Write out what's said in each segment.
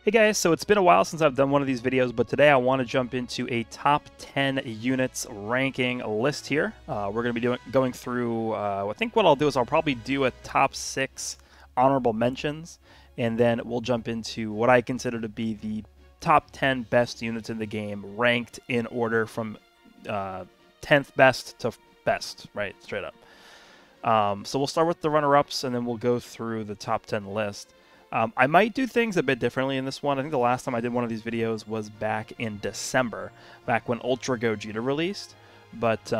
Hey guys, so it's been a while since I've done one of these videos, but today I want to jump into a top 10 units ranking list here. We're going to be going through, I think what I'll do is I'll probably do a top 6 honorable mentions, and then we'll jump into what I consider to be the top 10 best units in the game, ranked in order from 10th best to best, right, straight up. So we'll start with the runner-ups, and then we'll go through the top 10 list. I might do things a bit differently in this one. I think the last time I did one of these videos was back in December, back when Ultra Gogeta released. But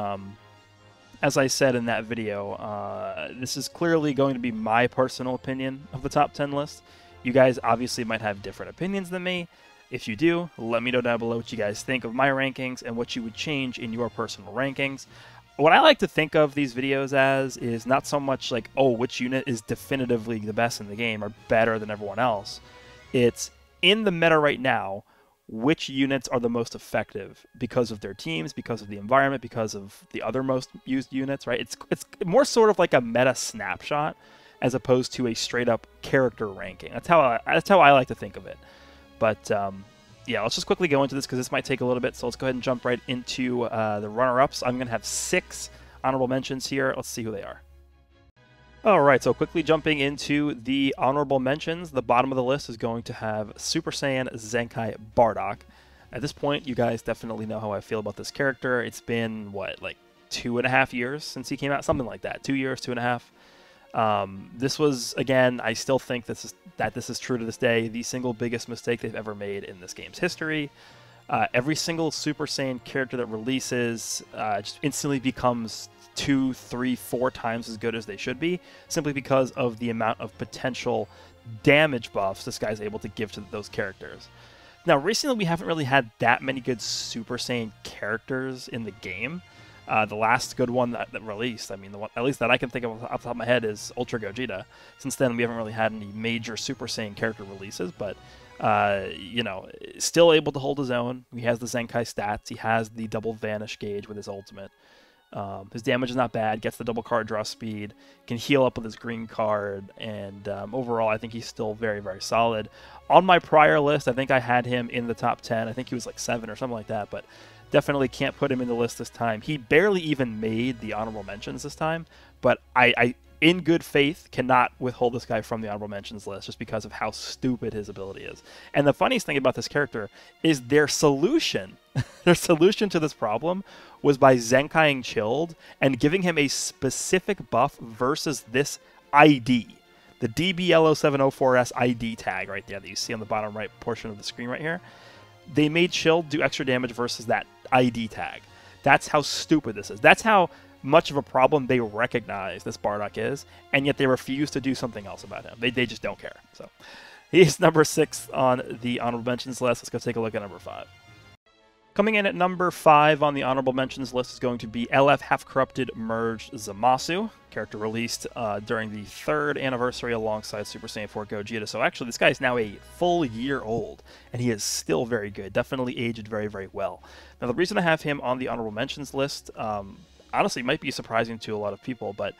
as I said in that video, this is clearly going to be my personal opinion of the top 10 list. You guys obviously might have different opinions than me. If you do, let me know down below what you guys think of my rankings and what you would change in your personal rankings. What I like to think of these videos as is not so much like, oh, which unit is definitively the best in the game or better than everyone else. It's in the meta right now, which units are the most effective because of their teams, because of the environment, because of the other most used units, right? It's more sort of like a meta snapshot as opposed to a straight up character ranking. That's how I like to think of it. But yeah, let's just quickly go into this because this might take a little bit. So let's go ahead and jump right into the runner-ups. I'm going to have 6 honorable mentions here. Let's see who they are. All right, so quickly jumping into the honorable mentions, the bottom of the list is going to have Super Saiyan Zenkai Bardock. At this point, you guys definitely know how I feel about this character. It's been, what, like 2.5 years since he came out? Something like that. 2 years, 2.5. This was, again, I still think this is true to this day, the single biggest mistake they've ever made in this game's history. Every single Super Saiyan character that releases just instantly becomes 2, 3, 4 times as good as they should be, simply because of the amount of potential damage buffs this guy's able to give to those characters. Now, recently we haven't really had that many good Super Saiyan characters in the game. The last good one that released, I mean, the one, at least that I can think of off the top of my head, is Ultra Gogeta. Since then, we haven't really had any major Super Saiyan character releases, but, you know, still able to hold his own. He has the Zenkai stats. He has the double Vanish gauge with his ultimate. His damage is not bad, gets the double card draw speed, can heal up with his green card, and overall, I think he's still very, very solid. On my prior list, I think I had him in the top 10. I think he was like 7 or something like that, but definitely can't put him in the list this time. He barely even made the honorable mentions this time, but I in good faith, cannot withhold this guy from the honorable mentions list just because of how stupid his ability is. And the funniest thing about this character is their solution. Their solution to this problem was by Zenkaiing Chilled and giving him a specific buff versus this ID. The DBL0704S ID tag right there that you see on the bottom right portion of the screen right here. They made Chilled do extra damage versus that ID tag. That's how stupid this is. That's how much of a problem they recognize this Bardock is, and yet they refuse to do something else about him. They just don't care. So he's number 6 on the honorable mentions list. Let's go take a look at number 5. Coming in at number 5 on the honorable mentions list is going to be LF Half-Corrupted Merged Zamasu, character released during the 3rd anniversary alongside Super Saiyan 4 Gogeta. So actually, this guy is now a full year old, and he is still very good. Definitely aged very, very well. Now, the reason I have him on the honorable mentions list, honestly, might be surprising to a lot of people, but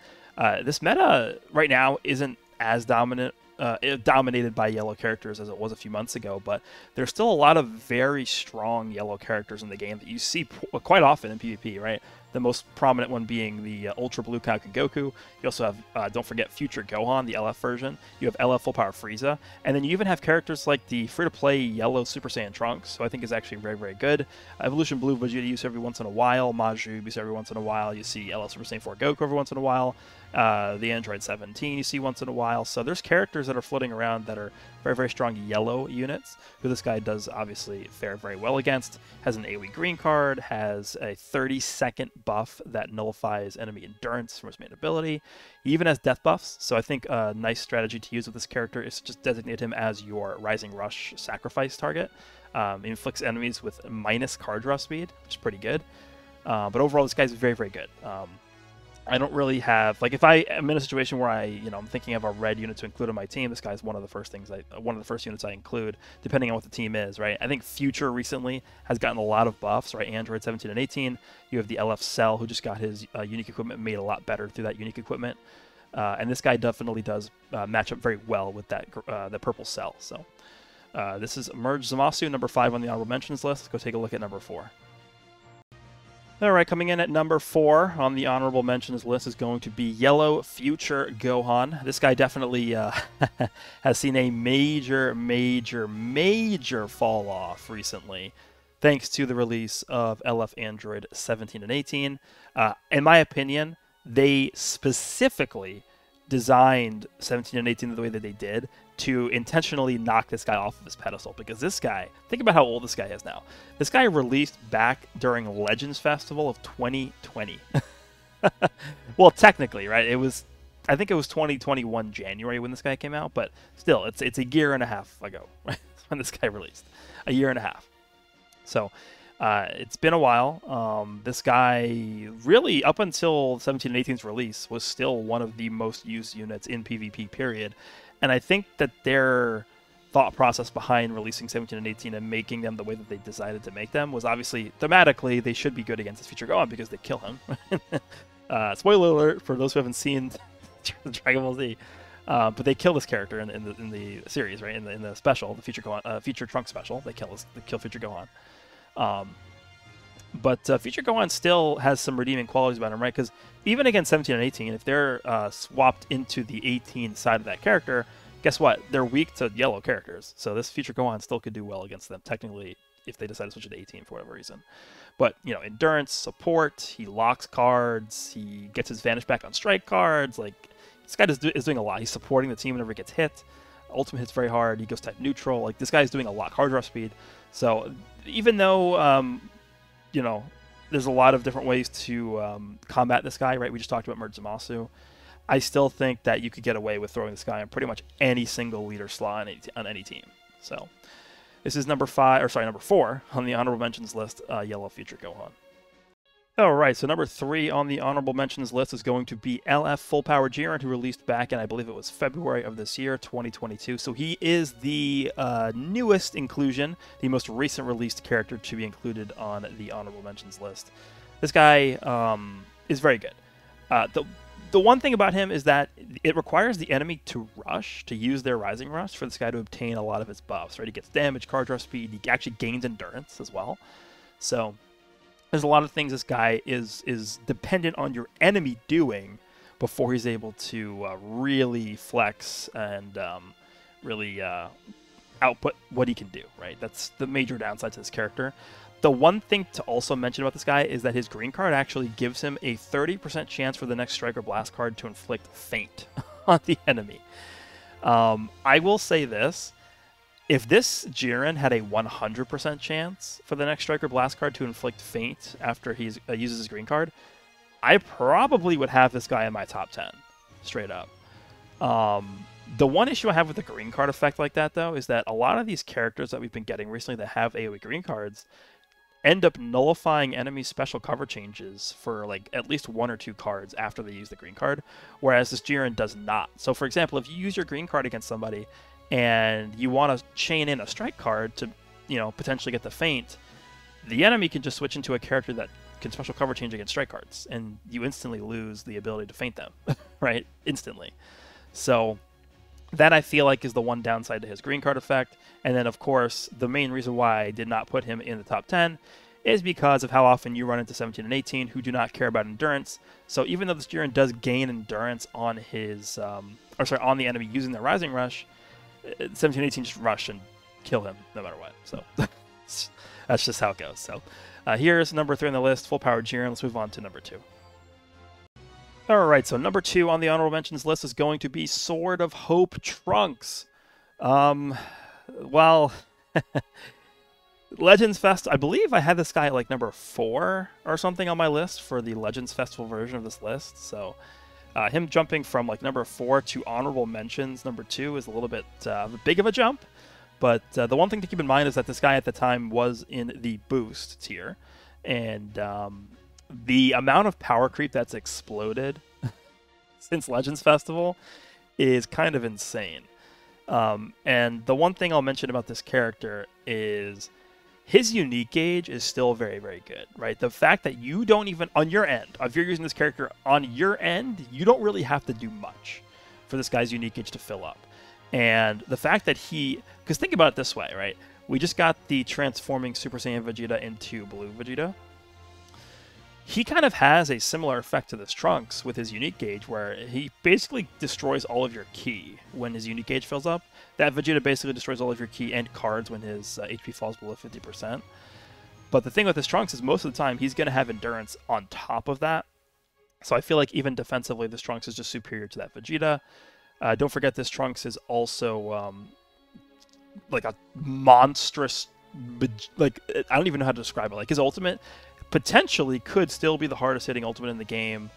this meta right now isn't as dominated by yellow characters as it was a few months ago, but there's still a lot of very strong yellow characters in the game that you see quite often in PvP, right? The most prominent one being the Ultra Blue Kaioken Goku. You also have, don't forget, Future Gohan, the LF version. You have LF Full Power Frieza. And then you even have characters like the free-to-play yellow Super Saiyan Trunks, who I think is actually very, very good. Evolution Blue Vegeta you see every once in a while. Majin you see every once in a while. You see LF Super Saiyan 4 Goku every once in a while. The Android 17 you see once in a while. So there's characters that are floating around that are very, very strong yellow units, who this guy does obviously fare very well against. Has an AoE green card, has a 30-second buff that nullifies enemy endurance from his main ability. He even has death buffs, so I think a nice strategy to use with this character is to just designate him as your Rising Rush sacrifice target. Inflicts enemies with minus card draw speed, which is pretty good. But overall, this guy's very, very good. I don't really have, like, if I am in a situation where I'm thinking of a red unit to include on my team, this guy's one of the first units I include, depending on what the team is, right? I think Future recently has gotten a lot of buffs, right? Android 17 and 18. You have the LF Cell, who just got his unique equipment made a lot better through that unique equipment. And this guy definitely does match up very well with that the purple Cell. So This is Merge Zamasu, number 5 on the honorable mentions list. Let's go take a look at number 4. All right, coming in at number 4 on the honorable mentions list is going to be Yellow Future Gohan. This guy definitely has seen a major fall off recently, thanks to the release of LF Android 17 and 18. In my opinion, they specifically designed 17 and 18 the way that they did to intentionally knock this guy off of his pedestal, because this guy, think about how old this guy is now. This guy released back during Legends Festival of 2020. Well, technically, right? I think it was 2021 January when this guy came out, but still, it's a year and a half ago, right? When this guy released. A year and a half. So, it's been a while. This guy, really, up until 17 and 18's release, was still one of the most used units in PvP, period. And I think that their thought process behind releasing 17 and 18 and making them the way that they decided to make them was obviously, thematically, they should be good against this Future Gohan because they kill him. Spoiler alert for those who haven't seen Dragon Ball Z. But they kill this character in the series, right? In the special, the Future Trunks special, they kill Future Gohan. But Future Gohan still has some redeeming qualities about him, right? Because even against 17 and 18, if they're swapped into the 18 side of that character, guess what? They're weak to yellow characters. So this Future Gohan still could do well against them, technically, if they decide to switch it to 18 for whatever reason. But, you know, endurance, support, he locks cards, he gets his Vanish back on strike cards. Like, this guy is doing a lot. He's supporting the team whenever he gets hit. Ultimate hits very hard. He goes type neutral. Like, this guy's doing a lot. Card draw speed. So even though, you know, there's a lot of different ways to combat this guy, right? We just talked about Merge Zamasu. I still think that you could get away with throwing this guy on pretty much any single leader slot on any team. So this is number 4 on the honorable mentions list, Yellow Future Gohan. All right, so number 3 on the honorable mentions list is going to be LF Full Power Jiren, who released back in, I believe it was February of this year, 2022. So he is the newest inclusion, the most recent released character to be included on the honorable mentions list. This guy is very good. The one thing about him is that it requires the enemy to rush, to use their Rising Rush, for this guy to obtain a lot of his buffs, right? He gets damage, card draw speed, he actually gains endurance as well. So there's a lot of things this guy is dependent on your enemy doing before he's able to really flex and really output what he can do, right? That's the major downside to this character. The one thing to also mention about this guy is that his green card actually gives him a 30% chance for the next Strike or Blast card to inflict Feint on the enemy. I will say this. If this Jiren had a 100% chance for the next Strike or Blast card to inflict Feint after he uses his green card, I probably would have this guy in my top 10, straight up. The one issue I have with the green card effect like that, though, is that a lot of these characters that we've been getting recently that have AoE green cards end up nullifying enemy special cover changes for like at least 1 or 2 cards after they use the green card, whereas this Jiren does not. So, for example, if you use your green card against somebody and you want to chain in a strike card to, you know, potentially get the Feint, the enemy can just switch into a character that can special cover change against strike cards, and you instantly lose the ability to Feint them, right? Instantly. So that, I feel like, is the one downside to his green card effect. And then, of course, the main reason why I did not put him in the top 10 is because of how often you run into 17 and 18 who do not care about endurance. So even though this Jiren does gain endurance on his, on the enemy using their Rising Rush, 17 and 18 just rush and kill him no matter what. So that's just how it goes. So here's number 3 on the list, Full Power Jiren. Let's move on to number 2. Alright, so number 2 on the honorable mentions list is going to be Sword of Hope Trunks. Well, Legends Fest, I believe I had this guy at like number 4 or something on my list for the Legends Festival version of this list. So him jumping from like number 4 to honorable mentions number 2 is a little bit big of a jump. But the one thing to keep in mind is that this guy at the time was in the boost tier. And the amount of power creep that's exploded since Legends Festival is kind of insane. And the one thing I'll mention about this character is his unique gauge is still very, very good, right? The fact that you don't even, on your end, if you're using this character on your end, you don't really have to do much for this guy's unique gauge to fill up. And the fact that because think about it this way, right? We just got the transforming Super Saiyan Vegeta into Blue Vegeta. He kind of has a similar effect to this Trunks with his unique gauge, where he basically destroys all of your ki when his unique gauge fills up. That Vegeta basically destroys all of your ki and cards when his HP falls below 50%. But the thing with this Trunks is most of the time he's going to have endurance on top of that. So I feel like even defensively, this Trunks is just superior to that Vegeta. Don't forget this Trunks is also like a monstrous, like, I don't even know how to describe it. Like, his ultimate potentially could still be the hardest hitting ultimate in the game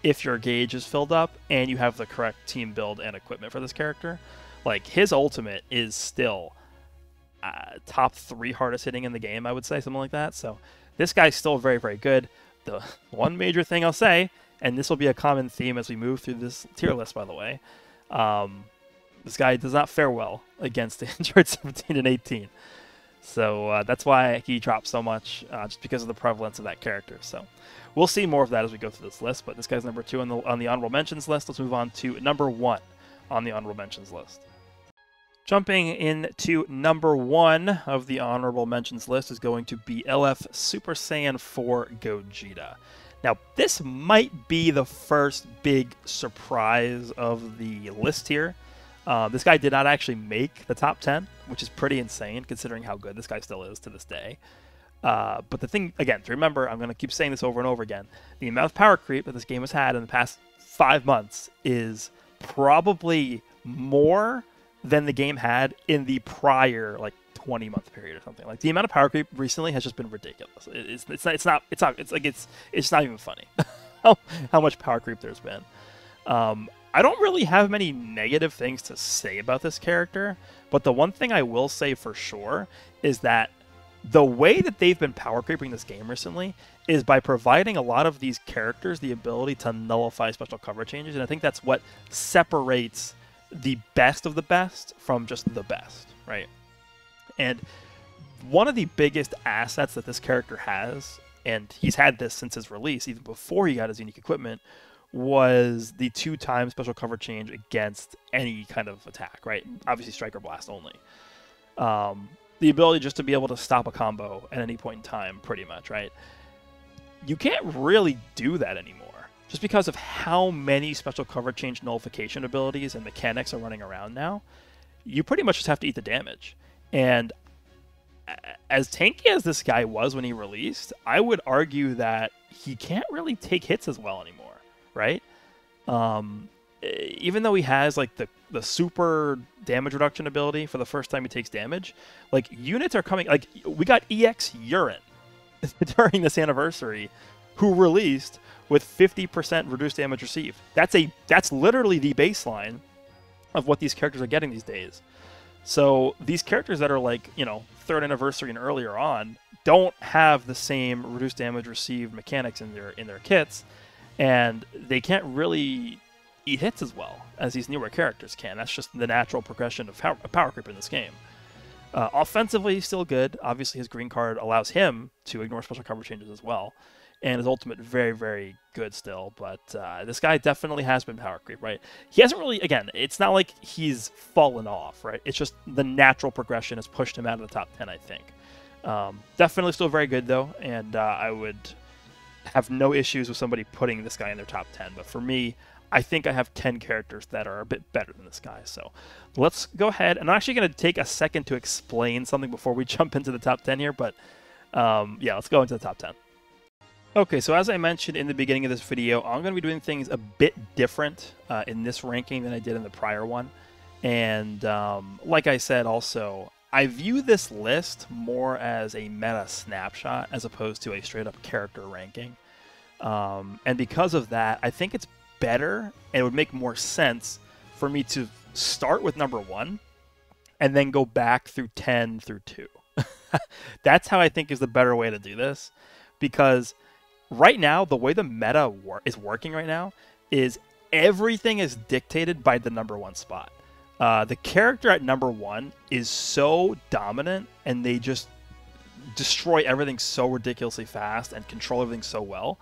if your gauge is filled up and you have the correct team build and equipment for this character. Like, his ultimate is still top 3 hardest hitting in the game, I would say, something like that. So this guy's still very, very good. The one major thing I'll say, and this will be a common theme as we move through this tier list, by the way, this guy does not fare well against Android 17 and 18. So that's why he drops so much, just because of the prevalence of that character. So we'll see more of that as we go through this list, but this guy's number 2 on the honorable mentions list. Let's move on to number 1 on the honorable mentions list. Jumping into number 1 of the honorable mentions list is going to be LF Super Saiyan 4 Gogeta. Now, this might be the first big surprise of the list here. This guy did not actually make the top 10, which is pretty insane considering how good this guy still is to this day. But the thing, again, to remember, I'm going to keep saying this over and over again, the amount of power creep that this game has had in the past 5 months is probably more than the game had in the prior, like, 20-month period or something. Like, the amount of power creep recently has just been ridiculous. It's not even funny how much power creep there's been. I don't really have many negative things to say about this character, but the one thing I will say for sure is that the way that they've been power creeping this game recently is by providing a lot of these characters the ability to nullify special cover changes, and I think that's what separates the best of the best from just the best, right? And one of the biggest assets that this character has, and he's had this since his release, even before he got his unique equipment, was the 2-time special cover change against any kind of attack, right? Obviously Striker Blast only. The ability just to be able to stop a combo at any point in time, pretty much, right? You can't really do that anymore, just because of how many special cover change nullification abilities and mechanics are running around now. You pretty much just have to eat the damage. And as tanky as this guy was when he released, I would argue that he can't really take hits as well anymore, right? Even though he has like the super damage reduction ability for the first time he takes damage, like, units are coming, like, we got EX Urine during this anniversary who released with 50% reduced damage received. That's literally the baseline of what these characters are getting these days. So these characters that are, like, you know, 3rd anniversary and earlier on don't have the same reduced damage received mechanics in their kits, and they can't really eat hits as well as these newer characters can. That's just the natural progression of power creep in this game. Offensively, he's still good. Obviously, his green card allows him to ignore special cover changes as well. And his ultimate, very, very good still. But this guy definitely has been power creep, right? He hasn't really, again, it's not like he's fallen off, right? It's just the natural progression has pushed him out of the top 10, I think. Definitely still very good, though. And I would have no issues with somebody putting this guy in their top 10. But for me, I think I have 10 characters that are a bit better than this guy. So let's go ahead. And I'm actually going to take a second to explain something before we jump into the top 10 here. But yeah, let's go into the top 10. Okay, so as I mentioned in the beginning of this video, I'm going to be doing things a bit different in this ranking than I did in the prior one. And like I said also, I view this list more as a meta snapshot as opposed to a straight-up character ranking. And because of that, I think it's better, and it would make more sense for me to start with number 1 and then go back through 10 through 2. That's how I think is the better way to do this, because right now, the way the meta is working right now is everything is dictated by the number 1 spot. The character at number 1 is so dominant, and they just destroy everything so ridiculously fast and control everything so well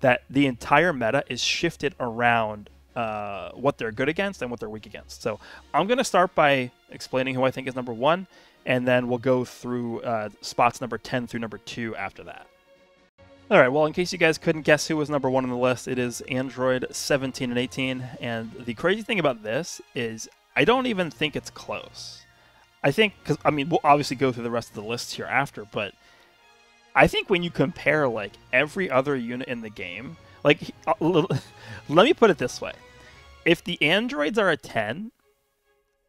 that the entire meta is shifted around what they're good against and what they're weak against. So I'm going to start by explaining who I think is number 1, and then we'll go through spots number 10 through number 2 after that. All right, well, in case you guys couldn't guess who was number 1 on the list, it is Android 17 and 18. And the crazy thing about this is I don't even think it's close. I think, because, I mean, we'll obviously go through the rest of the list here after, but I think when you compare, like, every other unit in the game, like, let me put it this way. If the androids are a 10,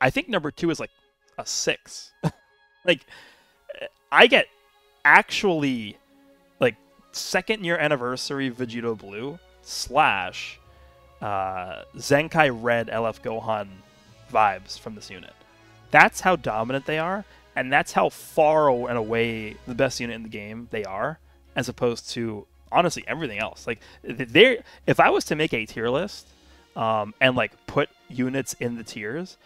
I think number 2 is, like, a 6. Like, I get actually, like, second-year anniversary Vegito Blue / Zenkai Red LF Gohan vibes from this unit. That's how dominant they are, and that's how far and away the best unit in the game they are, as opposed to, honestly, everything else. Like, if I was to make a tier list and, like, put units in the tiers,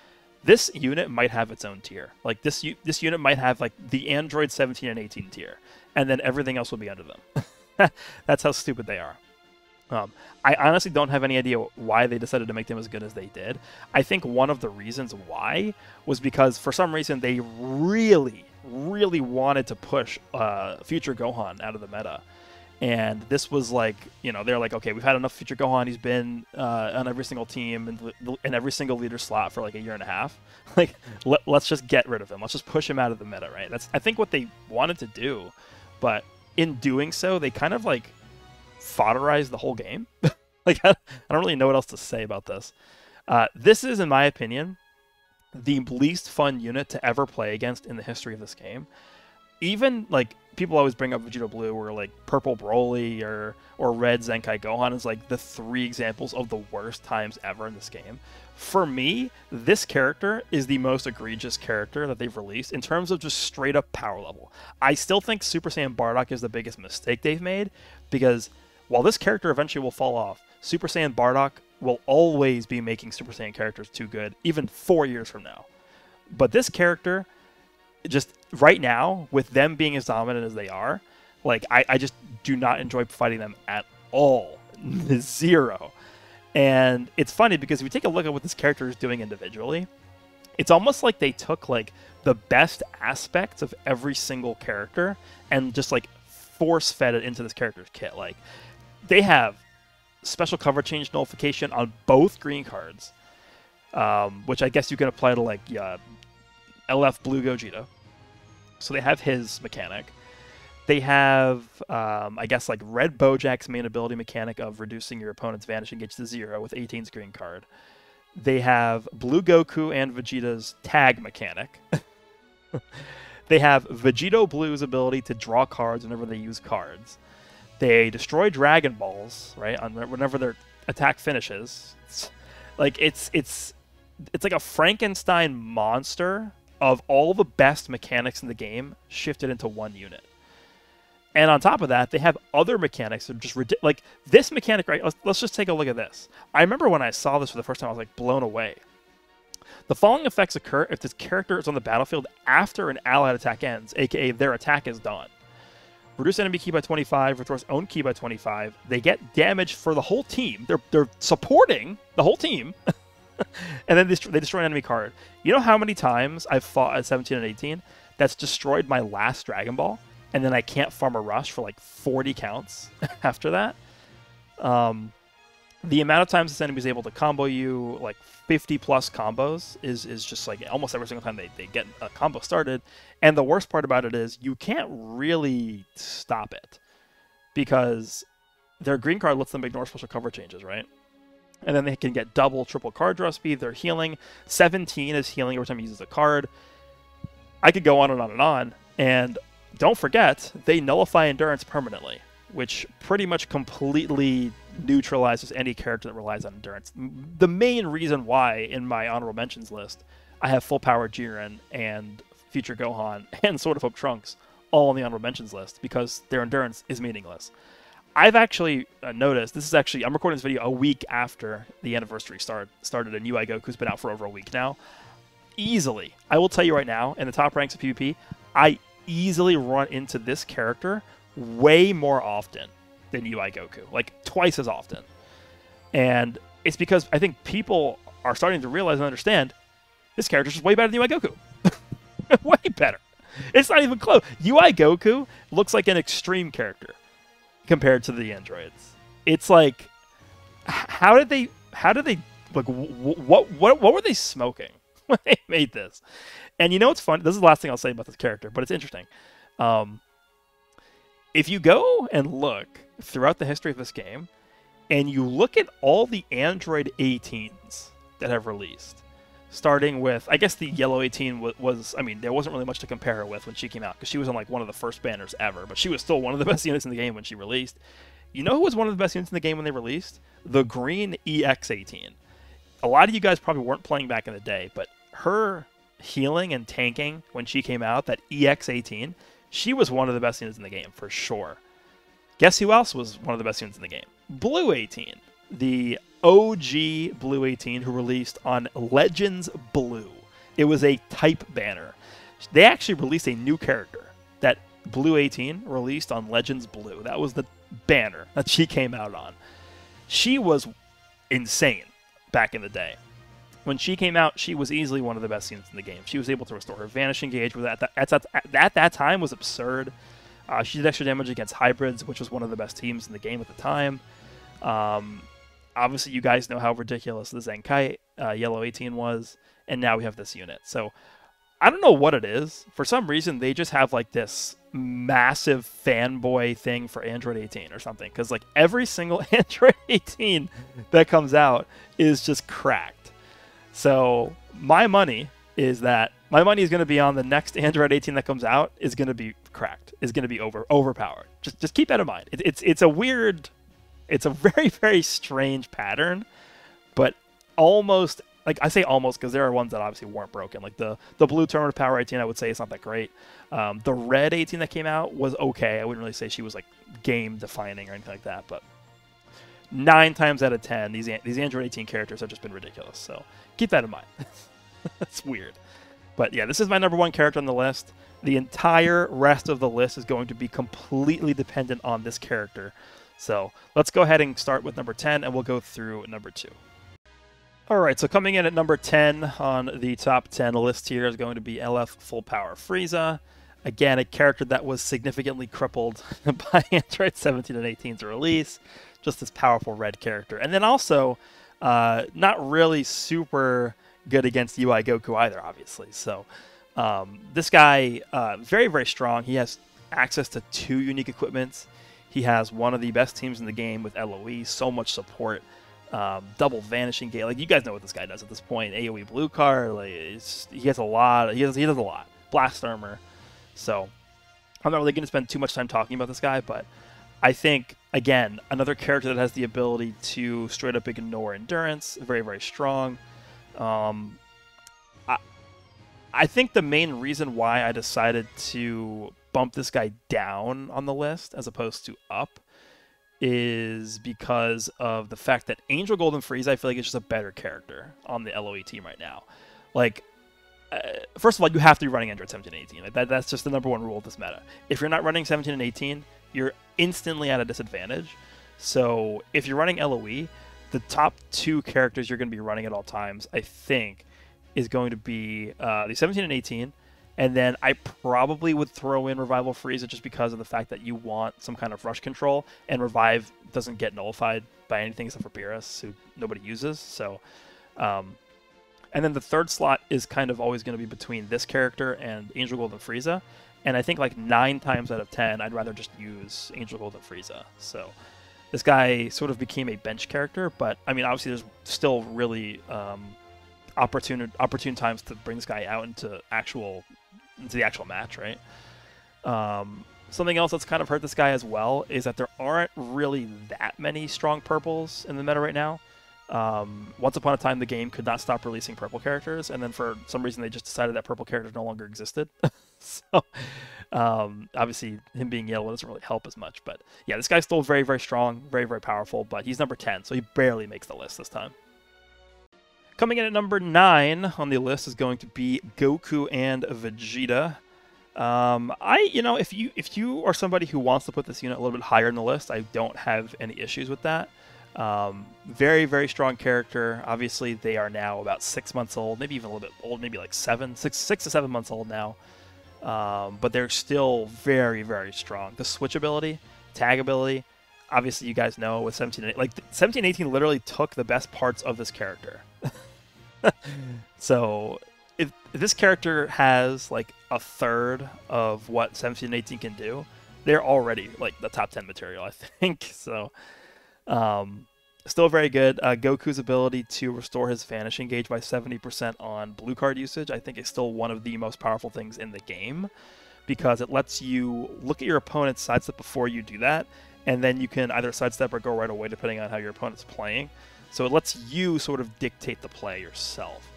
this unit might have its own tier. Like, this unit might have, like, the Android 17 and 18 tier, and then everything else will be under them. That's how stupid they are. I honestly don't have any idea why they decided to make them as good as they did. I think one of the reasons why was because for some reason they really, really wanted to push Future Gohan out of the meta. And this was like, you know, they're like, okay, we've had enough Future Gohan. He's been on every single team and in every single leader slot for like a year and a half. Like, let's just get rid of him. Let's just push him out of the meta, right? That's, I think, what they wanted to do. But in doing so, they kind of like fodderized the whole game. Like, I don't really know what else to say about this. This is, in my opinion, the least fun unit to ever play against in the history of this game. Even, like, people always bring up Vegito Blue or, like, Purple Broly or Red Zenkai Gohan as, like, the 3 examples of the worst times ever in this game. For me, this character is the most egregious character that they've released in terms of just straight-up power level. I still think Super Saiyan Bardock is the biggest mistake they've made, because while this character eventually will fall off, Super Saiyan Bardock will always be making Super Saiyan characters too good, even 4 years from now. But this character, just right now, with them being as dominant as they are, like, I just do not enjoy fighting them at all. Zero. And it's funny because if you take a look at what this character is doing individually, it's almost like they took, like, the best aspects of every single character and just, like, force-fed it into this character's kit. Like, they have special cover change nullification on both green cards, which I guess you can apply to, like, LF Blue Gogeta. So they have his mechanic. They have, I guess, like, Red Bojack's main ability mechanic of reducing your opponent's vanishing gauge to 0 with 18's green card. They have Blue Goku and Vegeta's tag mechanic. They have Vegito Blue's ability to draw cards whenever they use cards. They destroy Dragon Balls, right, whenever their attack finishes. It's like a Frankenstein monster of all the best mechanics in the game shifted into one unit. And on top of that, they have other mechanics that are just ridiculous. Like, this mechanic, right? Let's just take a look at this. I remember when I saw this for the first time, I was, like, blown away. The following effects occur if this character is on the battlefield after an allied attack ends, aka their attack is done. Reduce enemy ki by 25, restores own ki by 25. They get damage for the whole team. They're supporting the whole team. And then they destroy an enemy card. You know how many times I've fought at 17 and 18 that's destroyed my last Dragon Ball, and then I can't farm a rush for like 40 counts after that? The amount of times this enemy is able to combo you, like 50 plus combos, is just like almost every single time they get a combo started. And the worst part about it is you can't really stop it, because their green card lets them ignore special cover changes, right? And then they can get double, triple card draw speed. They're healing. 17 is healing every time he uses a card. I could go on and on and on. And don't forget, they nullify endurance permanently, which pretty much completely neutralizes any character that relies on endurance. The main reason why in my honorable mentions list I have full power Jiren and Future Gohan and Sword of Hope Trunks all on the honorable mentions list, because their endurance is meaningless. I've actually noticed, this is actually, I'm recording this video a week after the anniversary started, and UI Goku's been out for over a week now. Easily, I will tell you right now, in the top ranks of PvP, I easily run into this character way more often than UI Goku, like twice as often. And it's because I think people are starting to realize and understand this character's just way better than UI Goku. Way better. It's not even close. UI Goku looks like an extreme character compared to the androids. It's like, how did they like, what were they smoking when they made this? And you know what's fun? This is the last thing I'll say about this character, but it's interesting. If you go and look throughout the history of this game, and you look at all the Android 18s that have released, starting with, I guess the yellow 18 was, I mean, there wasn't really much to compare her with when she came out, because she was on like one of the first banners ever, but she was still one of the best units in the game when she released. You know who was one of the best units in the game when they released? The green EX18. A lot of you guys probably weren't playing back in the day, but her healing and tanking when she came out, that EX18, she was one of the best units in the game, for sure. Guess who else was one of the best units in the game? Blue 18. The OG Blue 18 who released on Legends Blue. It was a type banner. They actually released a new character that Blue 18 released on Legends Blue. That was the banner that she came out on. She was insane back in the day. When she came out, she was easily one of the best units in the game. She was able to restore her Vanishing Gauge, which at that time was absurd. She did extra damage against hybrids, which was one of the best teams in the game at the time. Obviously, you guys know how ridiculous the Zenkai Yellow 18 was, and now we have this unit. So I don't know what it is. For some reason, they just have like this massive fanboy thing for Android 18 or something, because like every single Android 18 that comes out is just cracked. So my money is going to be on the next Android 18 that comes out is going to be cracked, is going to be overpowered. Just keep that in mind. It's a weird, it's a very, very strange pattern, but almost, like I say almost because there are ones that obviously weren't broken. Like the blue Terminator Power 18, I would say it's not that great. The red 18 that came out was okay. I wouldn't really say she was like game defining or anything like that, but 9 times out of 10, these Android 18 characters have just been ridiculous. So keep that in mind. That's weird. But yeah, this is my number 1 character on the list. The entire rest of the list is going to be completely dependent on this character. So let's go ahead and start with number 10, and we'll go through number 2. All right, so coming in at number 10 on the top 10 list here is going to be LF Full Power Frieza. Again, a character that was significantly crippled by Android 17 and 18's release. Just this powerful red character. And then also, not really super good against UI Goku either, obviously. So this guy, very, very strong. He has access to 2 unique equipments. He has one of the best teams in the game with LOE, so much support. Double Vanishing Gate. Like, you guys know what this guy does at this point. AoE Blue Card. Like, he has a lot. He does a lot. Blast Armor. So I'm not really going to spend too much time talking about this guy, but I think, again, another character that has the ability to straight up ignore endurance. Very, very strong. I think the main reason why I decided to bump this guy down on the list as opposed to up is because of the fact that Angel Golden Frieza, I feel like, is just a better character on the LOE team right now. Like, first of all, you have to be running Android 17 and 18. Like that's just the number 1 rule of this meta. If you're not running 17 and 18, you're instantly at a disadvantage. So if you're running LOE, the top 2 characters you're going to be running at all times, I think, is going to be the 17 and 18. And then I probably would throw in Revival Frieza just because of the fact that you want some kind of rush control, and Revive doesn't get nullified by anything except for Beerus, who nobody uses. So, and then the 3rd slot is kind of always going to be between this character and Angel Golden Frieza. And I think like 9 times out of 10, I'd rather just use Angel Golden Frieza. So this guy sort of became a bench character, but I mean, obviously there's still really opportune times to bring this guy out into the actual match, right? Something else that's kind of hurt this guy as well is that there aren't really that many strong purples in the meta right now. Once upon a time, the game could not stop releasing purple characters, and then for some reason they just decided that purple characters no longer existed. So obviously him being yellow doesn't really help as much, but yeah, this guy's still very, very strong, very, very powerful, but he's number 10, so he barely makes the list this time. Coming in at number 9 on the list is going to be Goku and Vegeta. If you are somebody who wants to put this unit a little bit higher in the list, I don't have any issues with that. Very, very strong character. Obviously, they are now about 6 months old, maybe even a little bit old, maybe like 6 to 7 months old now. But they're still very, very strong. The switch ability, tag ability, obviously you guys know with 17 and 18, like 17 and 18 literally took the best parts of this character. So if this character has like a third of what 17 and 18 can do, they're already like the top 10 material, I think. So still very good. Goku's ability to restore his vanishing gauge by 70% on blue card usage, I think, is still one of the most powerful things in the game, because it lets you look at your opponent's sidestep before you do that, and then you can either sidestep or go right away depending on how your opponent's playing. So it lets you sort of dictate the play yourself.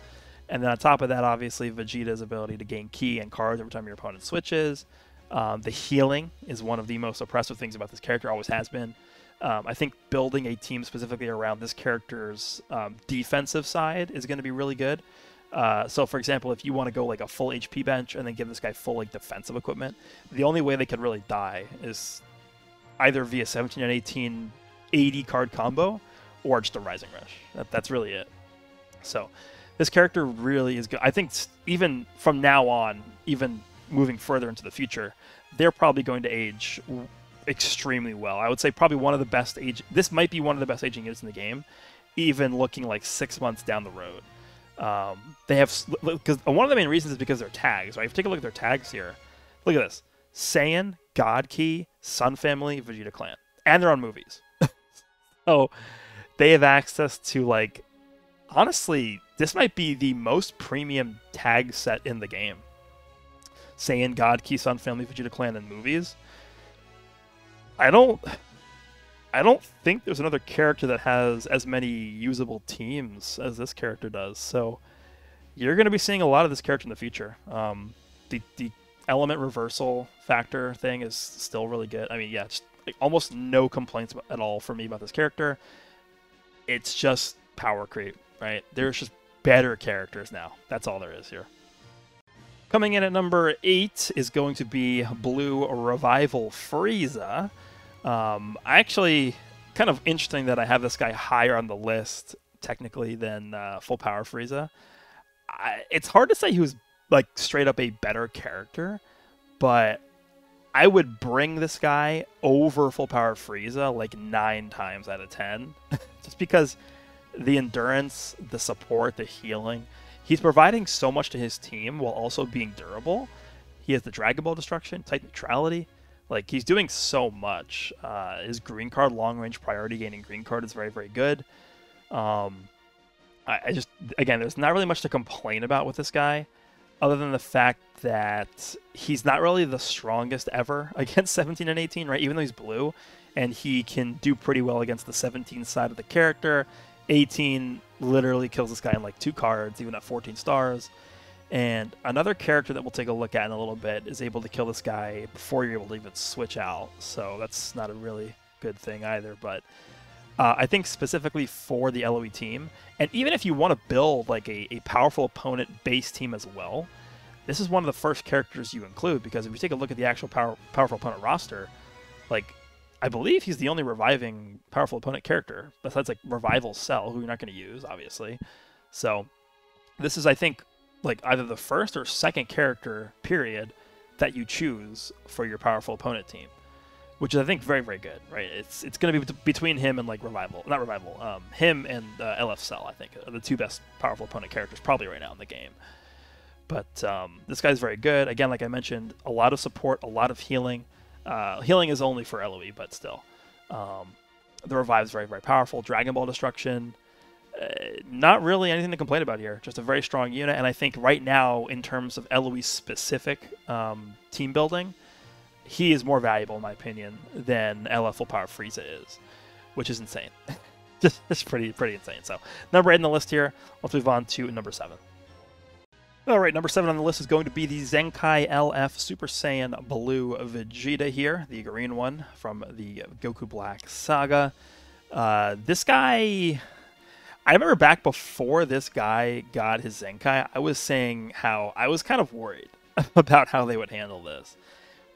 And then on top of that, obviously, Vegeta's ability to gain ki and cards every time your opponent switches. The healing is one of the most oppressive things about this character, always has been. I think building a team specifically around this character's defensive side is going to be really good. So, for example, if you want to go like a full HP bench and then give this guy full like defensive equipment, the only way they could really die is either via 17 and 18 80 card combo or just a Rising Rush. That's really it. So this character really is good. I think even from now on, even moving further into the future, they're probably going to age extremely well. I would say probably one of the best age. This might be one of the best aging units in the game, even looking like 6 months down the road. They have, because one of the main reasons is because they're tags. Right? If you take a look at their tags here, look at this: Saiyan, God Ki, Sun Family, Vegeta Clan, and they're on movies. So they have access to, like, honestly, this might be the most premium tag set in the game. Saiyan, God Ki, Sun Family, Vegeta Clan, and movies. I don't think there's another character that has as many usable teams as this character does. So you're going to be seeing a lot of this character in the future. The element reversal factor thing is still really good. I mean, yeah, just like almost no complaints at all for me about this character. It's just power creep, right? There's just better characters now. That's all there is here. Coming in at number 8 is going to be Blue Revival Frieza. Actually, kind of interesting that I have this guy higher on the list, technically, than Full Power Frieza. It's hard to say he was, like, straight up a better character, but I would bring this guy over Full Power Frieza, like, 9 times out of 10. Just because the endurance, the support, the healing, he's providing so much to his team while also being durable. He has the Dragon Ball destruction, type neutrality. Like, he's doing so much. His green card, long-range priority gaining green card is very, very good. I just, again, there's not really much to complain about with this guy, other than the fact that he's not really the strongest ever against 17 and 18, right? Even though he's blue, and he can do pretty well against the 17 side of the character. 18 literally kills this guy in like 2 cards, even at 14 stars. And another character that we'll take a look at in a little bit is able to kill this guy before you're able to even switch out. So that's not a really good thing either. But I think specifically for the LOE team, and even if you want to build like a powerful opponent base team as well, this is one of the first characters you include, because if you take a look at the actual powerful opponent roster, like, I believe he's the only reviving powerful opponent character, besides like Revival Cell, who you're not going to use, obviously. So this is, I think, like either the first or second character, period, that you choose for your powerful opponent team, which is, I think, very, very good, right? It's going to be between him and like him and LF Cell, I think, are the 2 best powerful opponent characters probably right now in the game. But this guy's very good. Again, like I mentioned, a lot of support, a lot of healing. Healing is only for LOE, but still. The revive is very, very powerful. Dragon Ball destruction, not really anything to complain about here. Just a very strong unit, and I think right now, in terms of LOE-specific team building, he is more valuable, in my opinion, than LF Full Power Frieza is, which is insane. just pretty insane. So, number 8 on the list here. Let's move on to number 7. All right, number 7 on the list is going to be the Zenkai LF Super Saiyan Blue Vegeta here, the green one from the Goku Black saga. This guy, I remember back before this guy got his Zenkai, I was saying how I was kind of worried about how they would handle this.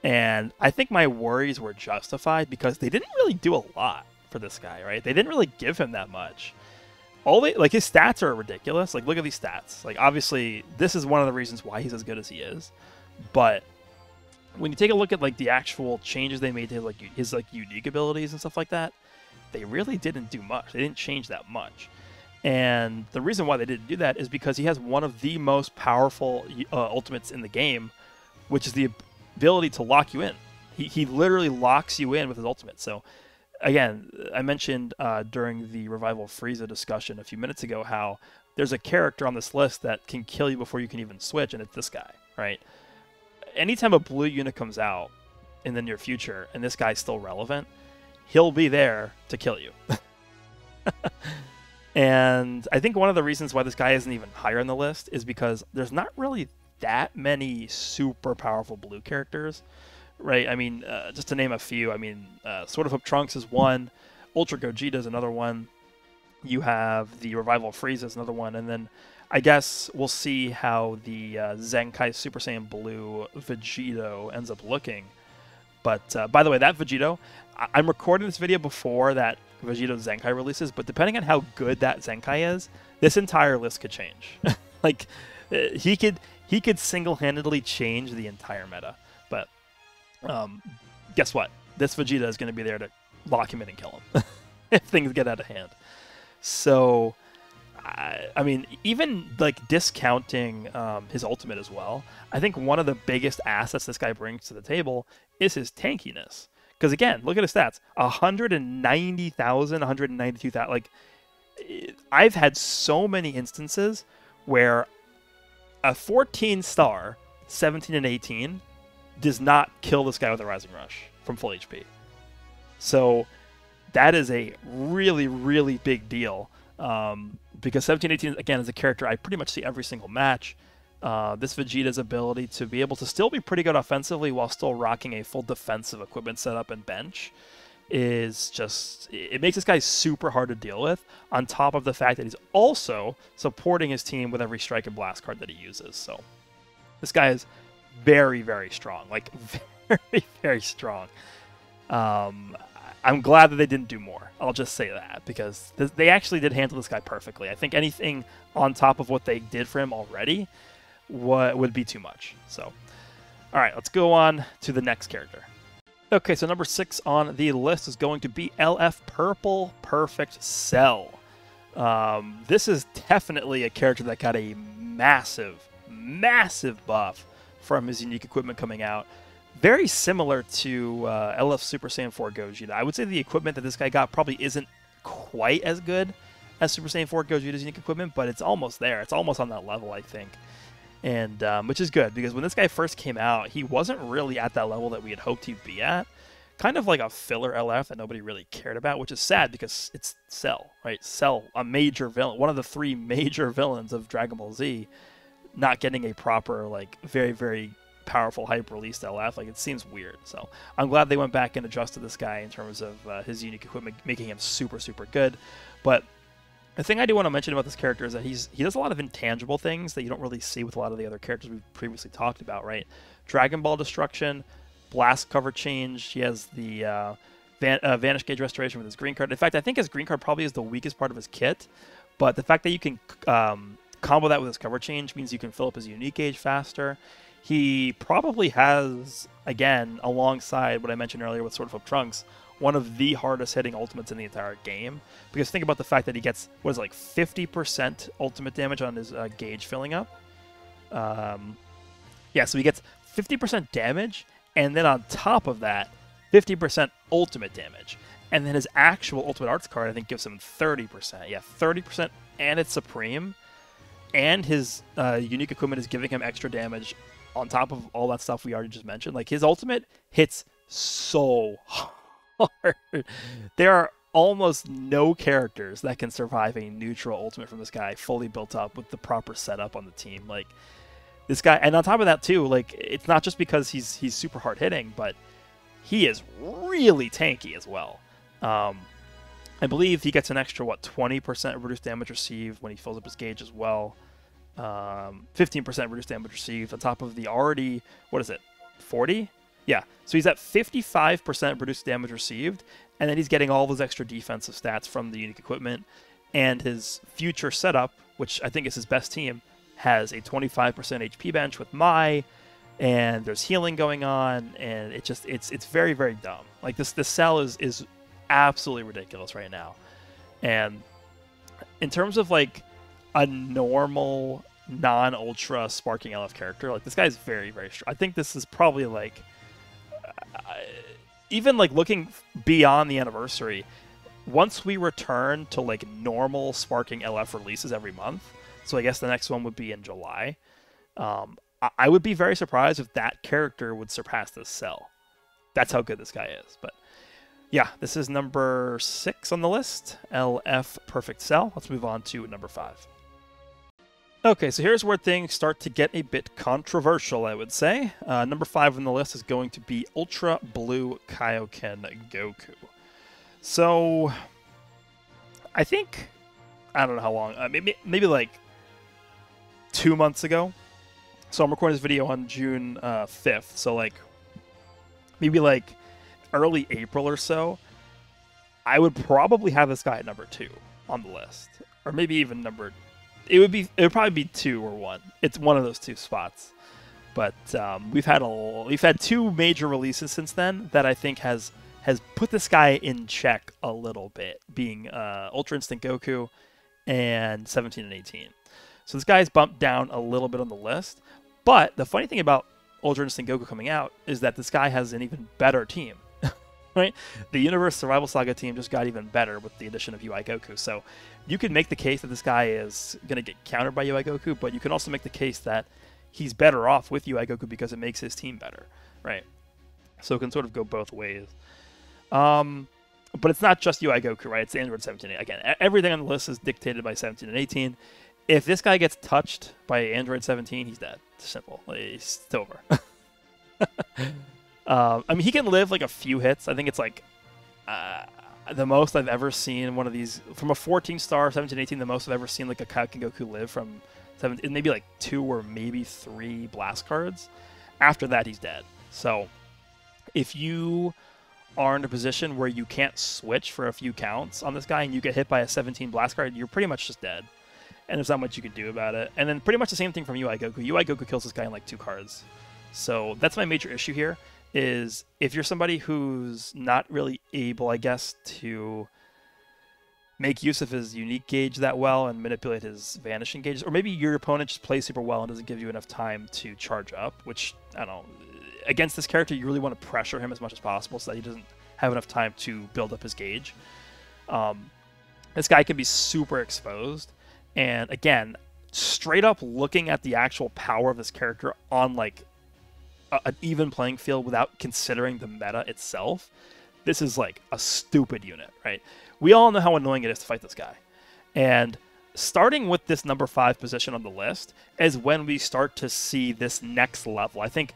And I think my worries were justified because they didn't really do a lot for this guy, right? They didn't really give him that much. Like his stats are ridiculous. Like look at these stats. Like obviously this is one of the reasons why he's as good as he is. But when you take a look at like the actual changes they made to his unique abilities and stuff like that, they really didn't do much. They didn't change that much. And the reason why they didn't do that is because he has one of the most powerful ultimates in the game, which is the ability to lock you in. He literally locks you in with his ultimate. So again, I mentioned during the Revival of Frieza discussion a few minutes ago how there's a character on this list that can kill you before you can even switch, and it's this guy, right? Anytime a blue unit comes out in the near future and this guy's still relevant, he'll be there to kill you. And I think one of the reasons why this guy isn't even higher on the list is because there's not really that many super powerful blue characters, right? I mean, just to name a few, I mean, Sword of Hope Trunks is one, Ultra Gogeta is another one, you have the Revival of Frieza is another one, and then I guess we'll see how the Zenkai Super Saiyan Blue Vegito ends up looking. But by the way, that Vegito, I'm recording this video before that Vegito Zenkai releases, but depending on how good that Zenkai is, this entire list could change. Like, he could single-handedly change the entire meta. But guess what? This Vegeta is going to be there to lock him in and kill him if things get out of hand. So, I mean, even like discounting his ultimate as well, I think one of the biggest assets this guy brings to the table is his tankiness. Because again, look at his stats: 190,000, 192,000. Like, I've had so many instances where a 14-star, 17 and 18, does not kill this guy with a Rising Rush from full HP. So that is a really, really big deal. Because 1718, again, is a character I pretty much see every single match. This Vegeta's ability to be able to still be pretty good offensively while still rocking a full defensive equipment setup and bench is just... It makes this guy super hard to deal with, on top of the fact that he's also supporting his team with every Strike and Blast card that he uses. So this guy is very, very strong. Like, very, very strong. I'm glad that they didn't do more. I'll just say that, because they actually did handle this guy perfectly. I think anything on top of what they did for him already would be too much. So, all right, let's go on to the next character. Okay, so number 6 on the list is going to be LF Purple Perfect Cell. This is definitely a character that got a massive, massive buff from his unique equipment coming out. Very similar to LF Super Saiyan 4 Gogeta. I would say the equipment that this guy got probably isn't quite as good as Super Saiyan 4 Gogeta's unique equipment, but it's almost there. It's almost on that level, I think. And which is good, because when this guy first came out, he wasn't really at that level that we had hoped he'd be at. Kind of like a filler LF that nobody really cared about, which is sad because it's Cell, right? Cell, a major villain, one of the 3 major villains of Dragon Ball Z, not getting a proper, like, very, very powerful hype released LF. Like, it seems weird. So I'm glad they went back and adjusted this guy in terms of his unique equipment, making him super, super good. But the thing I do want to mention about this character is that he does a lot of intangible things that you don't really see with a lot of the other characters we've previously talked about, right? Dragon Ball Destruction, Blast Cover Change. He has the Vanish Gauge Restoration with his green card. In fact, I think his green card probably is the weakest part of his kit, but the fact that you can combo that with his cover change means you can fill up his unique gauge faster. He probably has, again, alongside what I mentioned earlier with Sword of Hope Trunks, one of the hardest hitting ultimates in the entire game. Because think about the fact that he gets, what is it, like 50% ultimate damage on his gauge filling up. Yeah, so he gets 50% damage, and then on top of that, 50% ultimate damage. And then his actual Ultimate Arts card, I think, gives him 30%. Yeah, 30%, and it's Supreme. And his unique equipment is giving him extra damage on top of all that stuff we already just mentioned. Like, his ultimate hits so hard. There are almost no characters that can survive a neutral ultimate from this guy fully built up with the proper setup on the team. Like, this guy, and on top of that too, like, it's not just because he's super hard hitting, but he is really tanky as well. I believe he gets an extra, what, 20% reduced damage received when he fills up his gauge as well. 15% reduced damage received on top of the already, what is it, 40? Yeah, So he's at 55% reduced damage received, and then he's getting all of his extra defensive stats from the unique equipment. And his future setup, which I think is his best team, has a 25% HP bench with Mai, and there's healing going on, and it's very, very dumb. Like this cell is absolutely ridiculous right now. And in terms of like a normal non-ultra sparking LF character, like this guy's very, very strong. I think this is probably like even like looking beyond the anniversary, once we return to like normal sparking LF releases every month, so I guess the next one would be in July, I would be very surprised if that character would surpass this cell. That's how good this guy is. But yeah, this is number 6 on the list, LF Perfect Cell. Let's move on to number 5. Okay, so here's where things start to get a bit controversial, I would say. Number 5 on the list is going to be Ultra Blue Kaioken Goku. So, I think, I don't know how long, maybe like 2 months ago. So I'm recording this video on June 5th, so like maybe like early April or so, I would probably have this guy at number 2 on the list, or maybe even number. It would probably be 2 or 1. It's one of those 2 spots. But we've had 2 major releases since then that I think has put this guy in check a little bit, being Ultra Instinct Goku and 17 and 18. So this guy's bumped down a little bit on the list. But the funny thing about Ultra Instinct Goku coming out is that this guy has an even better team. Right? The Universe Survival Saga team just got even better with the addition of UI Goku. So you can make the case that this guy is going to get countered by UI Goku, but you can also make the case that he's better off with UI Goku because it makes his team better. Right? So it can sort of go both ways. But it's not just UI Goku, right? It's Android 17. Again, everything on the list is dictated by 17 and 18. If this guy gets touched by Android 17, he's dead. It's simple. It's over. I mean, he can live like a few hits. I think it's like the most I've ever seen one of these from a 14-star, 17, 18. The most I've ever seen like a Kaioken Goku live from 17, maybe like 2 or maybe 3 blast cards. After that, he's dead. So if you are in a position where you can't switch for a few counts on this guy and you get hit by a 17 blast card, you're pretty much just dead. And there's not much you can do about it. And then pretty much the same thing from UI Goku. UI Goku kills this guy in like 2 cards. So that's my major issue here, is if you're somebody who's not really able, I guess, to make use of his unique gauge that well and manipulate his vanishing gauges, or maybe your opponent just plays super well and doesn't give you enough time to charge up, which, I don't know, against this character, you really want to pressure him as much as possible so that he doesn't have enough time to build up his gauge. This guy can be super exposed. And again, straight up looking at the actual power of this character on like an even playing field without considering the meta itself, this is like a stupid unit, right? We all know how annoying it is to fight this guy. And starting with this number 5 position on the list is when we start to see this next level. I think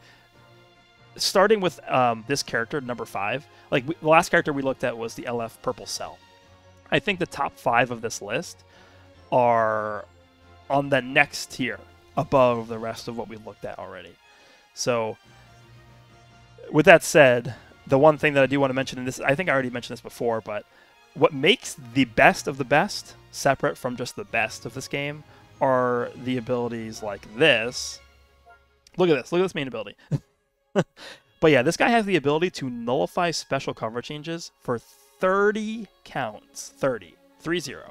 starting with this character, number 5, like the last character we looked at was the LF Purple Cell. I think the top 5 of this list are on the next tier above the rest of what we've looked at already. So with that said, the one thing that I do want to mention, and this, I think I already mentioned this before, but what makes the best of the best separate from just the best of this game are the abilities like this. Look at this main ability. But yeah, this guy has the ability to nullify special cover changes for 30 counts. 30. 3-0.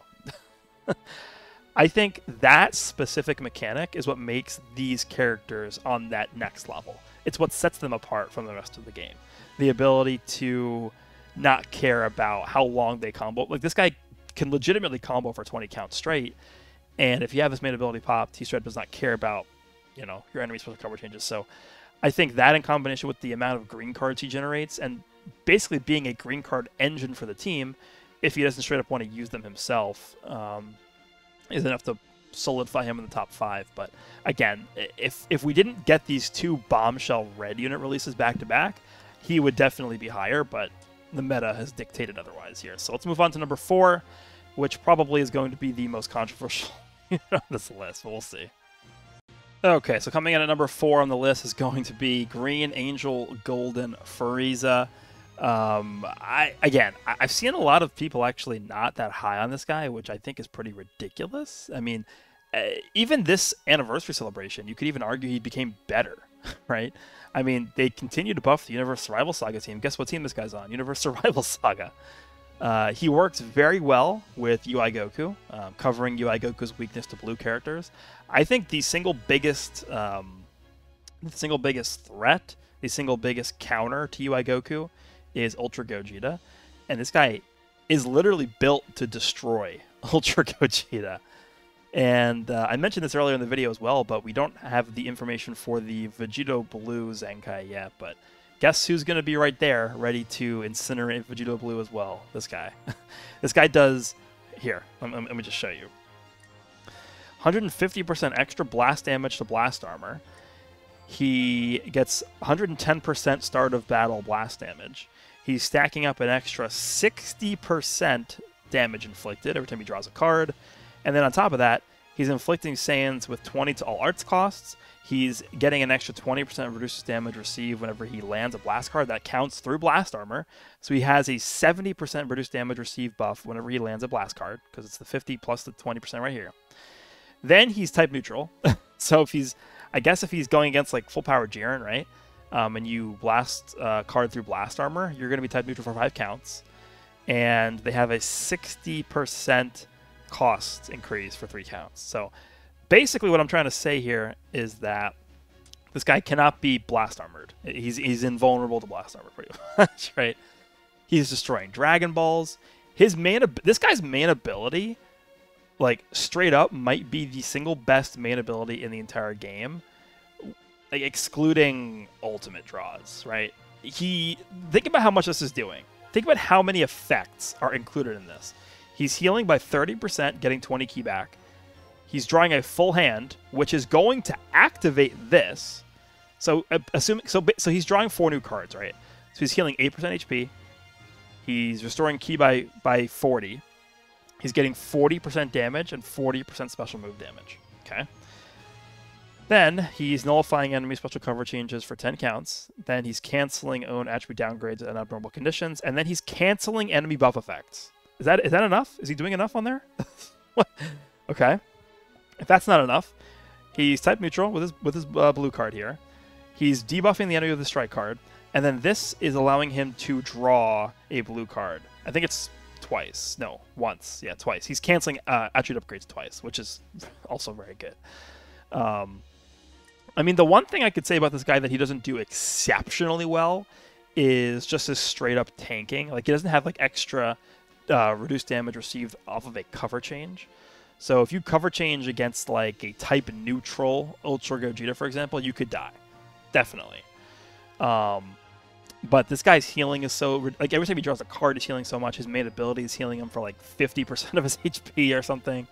I think that specific mechanic is what makes these characters on that next level. It's what sets them apart from the rest of the game. The ability to not care about how long they combo. Like, this guy can legitimately combo for 20 counts straight, and if you have his main ability popped, T-Shred does not care about, you know, your enemy's special cover changes. So I think that in combination with the amount of green cards he generates, and basically being a green card engine for the team, if he doesn't straight up want to use them himself, is enough to solidify him in the top 5. But again, if we didn't get these 2 bombshell red unit releases back to back, he would definitely be higher, but the meta has dictated otherwise here. So let's move on to number 4, which probably is going to be the most controversial unit on this list, but we'll see. Okay, so coming in at number 4 on the list is going to be Green Angel Golden Frieza. I've seen a lot of people actually not that high on this guy, which I think is pretty ridiculous. I mean, even this anniversary celebration, you could even argue he became better, right? I mean, they continue to buff the Universe Survival Saga team. Guess what team this guy's on? Universe Survival Saga. He works very well with UI Goku, covering UI Goku's weakness to blue characters. I think the single biggest threat, the single biggest counter to UI Goku is Ultra Gogeta, and this guy is literally built to destroy Ultra Gogeta. And I mentioned this earlier in the video as well, but we don't have the information for the Vegito Blue Zenkai yet, but guess who's going to be right there, ready to incinerate Vegito Blue as well? This guy. This guy does... Here, let me just show you. 150% extra blast damage to blast armor. He gets 110% start of battle blast damage. He's stacking up an extra 60% damage inflicted every time he draws a card. And then on top of that, he's inflicting Saiyans with 20 to all arts costs. He's getting an extra 20% reduces damage received whenever he lands a blast card. That counts through blast armor. So he has a 70% reduced damage received buff whenever he lands a blast card, because it's the 50 plus the 20% right here. Then he's type neutral. So if he's going against like full power Jiren, right? And you blast a card through blast armor, you're going to be type neutral for 5 counts. And they have a 60% cost increase for 3 counts. So basically what I'm trying to say here is that this guy cannot be blast armored. He's invulnerable to blast armor pretty much, right? He's destroying Dragon Balls. This guy's main ability, like straight up, might be the single best main ability in the entire game, like excluding ultimate draws, right? Think about how much this is doing. Think about how many effects are included in this. He's healing by 30%, getting 20 ki back. He's drawing a full hand, which is going to activate this. So he's drawing 4 new cards, right? So he's healing 8% HP. He's restoring ki by 40. He's getting 40% damage and 40% special move damage. Okay. Then he's nullifying enemy special cover changes for 10 counts. Then he's canceling own attribute downgrades and abnormal conditions. And then he's canceling enemy buff effects. Is that enough? Is he doing enough on there? Okay. If that's not enough, he's type neutral with his blue card here. He's debuffing the enemy with the strike card. And then this is allowing him to draw a blue card. I think it's twice. No, once. Yeah, twice. He's canceling attribute upgrades twice, which is also very good. I mean, the one thing I could say about this guy that he doesn't do exceptionally well is just his straight up tanking. Like, he doesn't have like extra reduced damage received off of a cover change. So if you cover change against like a type neutral Ultra Gogeta, for example, you could die. Definitely. But this guy's healing is so... Like, every time he draws a card, he's healing so much. His main ability is healing him for like 50% of his HP or something.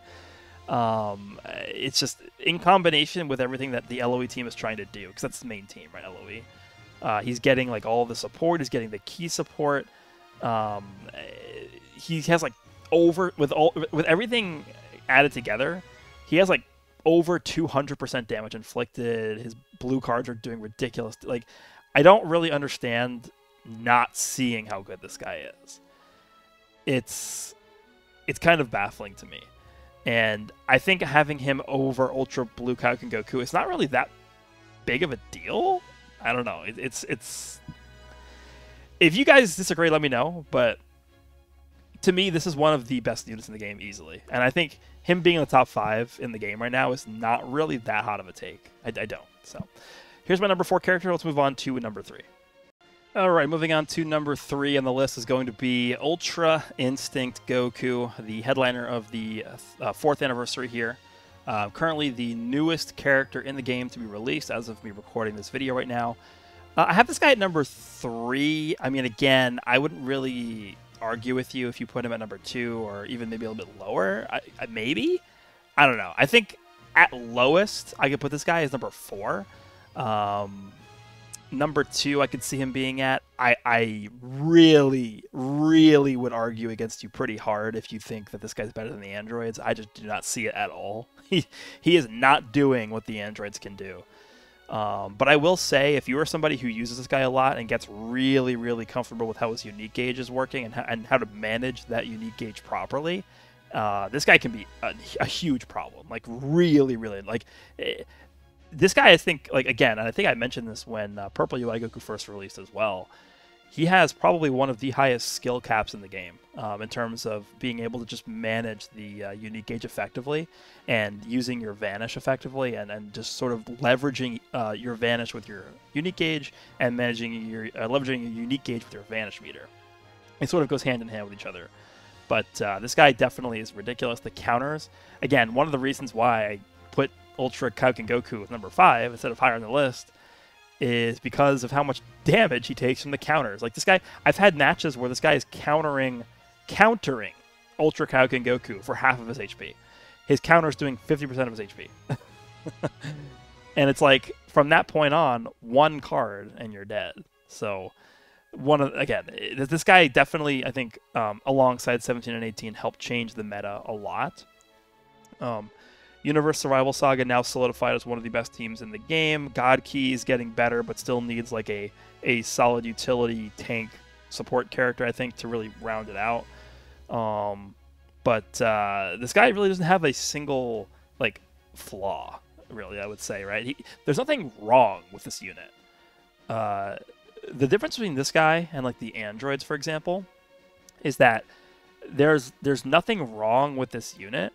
It's just in combination with everything that the LOE team is trying to do, because that's the main team, right? LOE. He's getting like all the support. He's getting the key support. He has like with everything added together, he has like over 200% damage inflicted. His blue cards are doing ridiculous. Like, I don't really understand not seeing how good this guy is. It's kind of baffling to me. And I think having him over Ultra Blue Kaioken Goku, it's not really that big of a deal. I don't know. It's if you guys disagree, let me know. But to me, this is one of the best units in the game easily. And I think him being in the top 5 in the game right now is not really that hot of a take. I don't. So here's my number 4 character. Let's move on to number 3. All right, moving on to number 3 on the list is going to be Ultra Instinct Goku, the headliner of the 4th anniversary here. Currently the newest character in the game to be released as of me recording this video right now. I have this guy at number 3. I mean, again, I wouldn't really argue with you if you put him at number 2 or even maybe a little bit lower. Maybe? I don't know. I think at lowest, I could put this guy as number 4. number 2 I could see him being at. I really, really would argue against you pretty hard if you think that this guy's better than the androids. I just do not see it at all. He is not doing what the androids can do. But I will say, if you are somebody who uses this guy a lot and gets really, really comfortable with how his unique gauge is working and how to manage that unique gauge properly, this guy can be a huge problem. Like, really, really. Like, this guy, I think, like, again, and I think I mentioned this when Purple UI Goku first released as well, he has probably one of the highest skill caps in the game in terms of being able to just manage the unique gauge effectively and using your vanish effectively and just sort of leveraging your vanish with your unique gauge and managing your leveraging your unique gauge with your vanish meter. It sort of goes hand in hand with each other. But this guy definitely is ridiculous. The counters, again, one of the reasons why I put Ultra Kaioken Goku with number 5 instead of higher on the list is because of how much damage he takes from the counters. Like, this guy, I've had matches where this guy is countering Ultra Kaioken Goku for half of his HP. His counter is doing 50% of his HP. And it's like, from that point on, one card and you're dead. So, this guy definitely, I think, alongside 17 and 18, helped change the meta a lot. Universe Survival Saga now solidified as one of the best teams in the game. God Key is getting better, but still needs like a solid utility tank support character, I think, to really round it out. But this guy really doesn't have a single like flaw, really, I would say, right? There's nothing wrong with this unit. The difference between this guy and like the androids, for example, is that there's nothing wrong with this unit,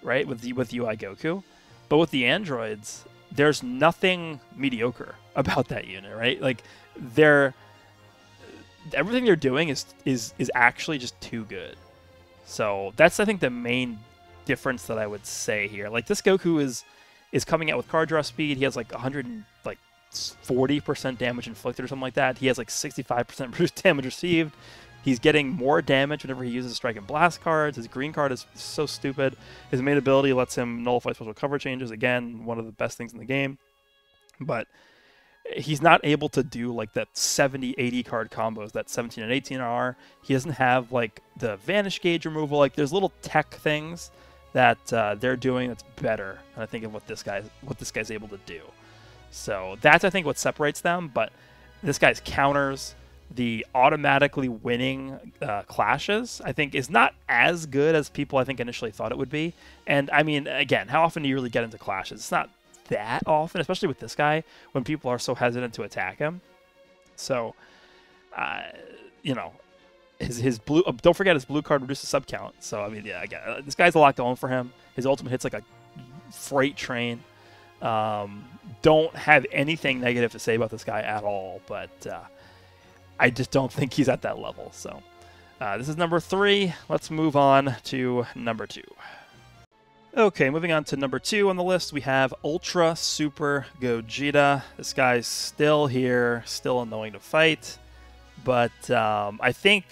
right, with UI Goku, but with the androids, there's nothing mediocre about that unit, right? Like, everything they're doing is actually just too good. So that's, I think, the main difference that I would say here. Like, this Goku is coming out with card draw speed. He has like 140% damage inflicted or something like that. He has like 65% reduced damage received. He's getting more damage whenever he uses Strike and Blast cards. His green card is so stupid. His main ability lets him nullify special cover changes. Again, one of the best things in the game. But he's not able to do like that 70, 80 card combos that 17 and 18 are. He doesn't have like the Vanish Gauge removal. Like, there's little tech things that they're doing that's better, and I think of what this guy's able to do. So that's, I think, what separates them. But this guy's counters, the automatically winning clashes, I think, is not as good as people, I think, initially thought it would be. And, I mean, again, how often do you really get into clashes? It's not that often, especially with this guy, when people are so hesitant to attack him. So, you know, his blue... don't forget, his blue card reduces sub count. So, I mean, yeah, again, this guy's a lot going for him. His ultimate hits like a freight train. Don't have anything negative to say about this guy at all, but... I just don't think he's at that level. So this is number 3. Let's move on to number 2. Okay, moving on to number 2 on the list, we have Ultra Super Gogeta. This guy's still here, still annoying to fight. But I think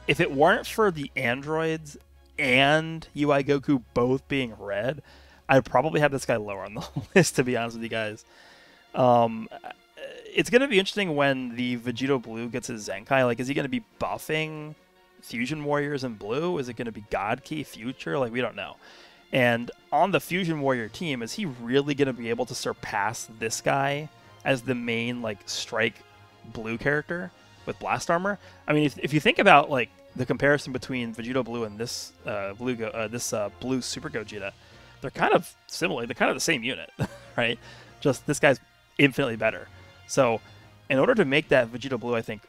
if it weren't for the androids and UI Goku both being red, I'd probably have this guy lower on the list, to be honest with you guys. It's going to be interesting when the Vegito Blue gets his Zenkai. Like, is he going to be buffing Fusion Warriors in blue? Is it going to be God Key Future? Like, we don't know. And on the Fusion Warrior team, is he really going to be able to surpass this guy as the main, like, Strike Blue character with Blast Armor? I mean, if you think about, like, the comparison between Vegito Blue and this Blue Super Gogeta, they're kind of similar. They're kind of the same unit, right? Just this guy's infinitely better. So, in order to make that Vegito Blue, I think,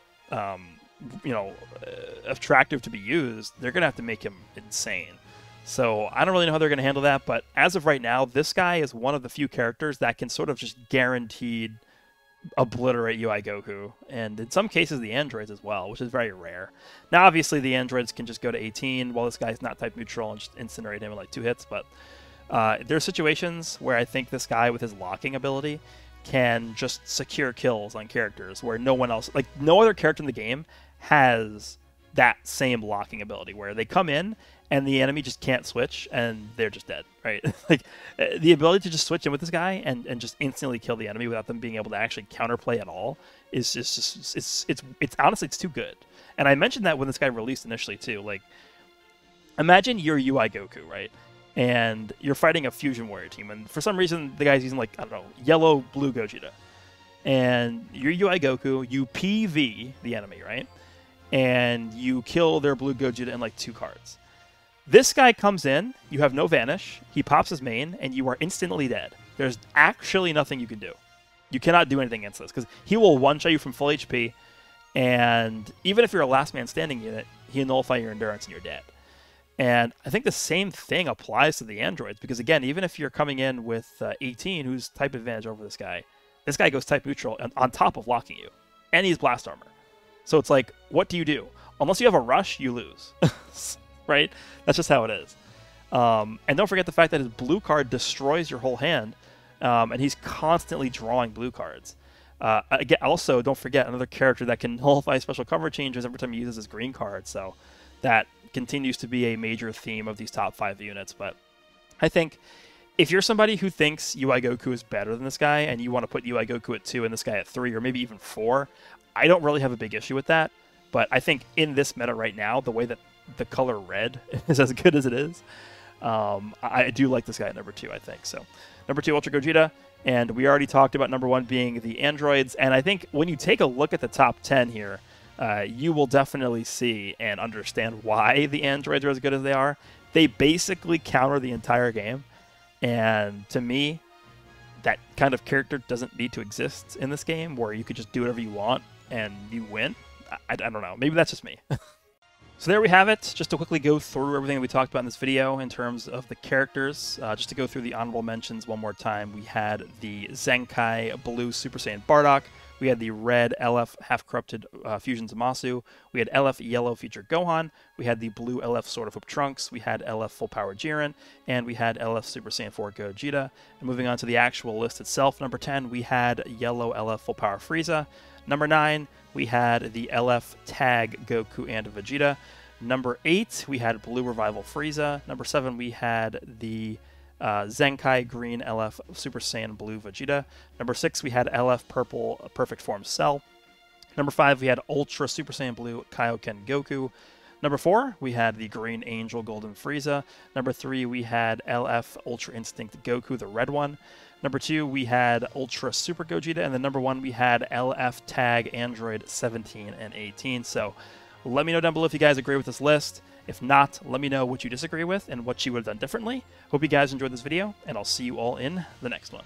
attractive to be used, they're going to have to make him insane. So, I don't really know how they're going to handle that, but as of right now, this guy is one of the few characters that can sort of just guaranteed obliterate UI Goku, and in some cases the androids as well, which is very rare. Now, obviously, the androids can just go to 18 while this guy's not type neutral and just incinerate him in like 2 hits, but there are situations where I think this guy with his locking ability can just secure kills on characters where no one else, like no other character in the game has that same locking ability, where they come in and the enemy just can't switch, and they're just dead, right? Like, the ability to just switch in with this guy and just instantly kill the enemy without them being able to actually counterplay at all is just it's honestly, it's too good. And I mentioned that when this guy released initially too. Like, imagine you're UI Goku, right? And you're fighting a Fusion Warrior team, and for some reason the guy's using, like, I don't know, yellow blue Gogeta, and you're UI Goku, you PV the enemy, right? And you kill their blue Gogeta in like 2 cards. This guy comes in, you have no vanish, he pops his main, and you are instantly dead. There's actually nothing you can do. You cannot do anything against this, because he will one-shot you from full HP, and even if you're a last man standing unit, he'll nullify your endurance and you're dead. And I think the same thing applies to the androids, because again, even if you're coming in with 18, who's type advantage over this guy goes type neutral on top of locking you, and he's blast armor. So it's like, what do you do? Unless you have a rush, you lose. Right? That's just how it is. And don't forget the fact that his blue card destroys your whole hand, and he's constantly drawing blue cards. Again, also, don't forget another character that can nullify special cover changes every time he uses his green card. So that continues to be a major theme of these top 5 units. But I think if you're somebody who thinks UI Goku is better than this guy, and you want to put UI Goku at 2 and this guy at 3, or maybe even 4, I don't really have a big issue with that. But I think in this meta right now, the way that the color red is as good as it is, I do like this guy at number 2, I think. So number 2, Ultra Gogeta, and we already talked about number 1 being the androids. And I think when you take a look at the top 10 here, you will definitely see and understand why the androids are as good as they are. They basically counter the entire game, and to me, that kind of character doesn't need to exist in this game, where you could just do whatever you want and you win. I don't know. Maybe that's just me. So there we have it. Just to quickly go through everything that we talked about in this video in terms of the characters. Just to go through the honorable mentions one more time, we had the Zenkai Blue Super Saiyan Bardock. We had the red LF half-corrupted Fusion Zamasu. We had LF Yellow Featured Gohan. We had the blue LF Sword of Hope Trunks. We had LF Full Power Jiren. And we had LF Super Saiyan 4 Gogeta. And moving on to the actual list itself, number 10, we had yellow LF Full Power Frieza. Number 9, we had the LF Tag Goku and Vegeta. Number 8, we had Blue Revival Frieza. Number 7, we had the Zenkai Green LF Super Saiyan Blue Vegeta. Number 6, we had LF Purple Perfect Form Cell. Number 5, we had Ultra Super Saiyan Blue Kaioken Goku. Number 4, we had the Green Angel Golden Frieza. Number 3, we had LF Ultra Instinct Goku, the red one. Number 2, we had Ultra Super Gogeta. And then number 1, we had LF Tag Android 17 and 18. So let me know down below if you guys agree with this list. If not, let me know what you disagree with and what you would have done differently. Hope you guys enjoyed this video, and I'll see you all in the next one.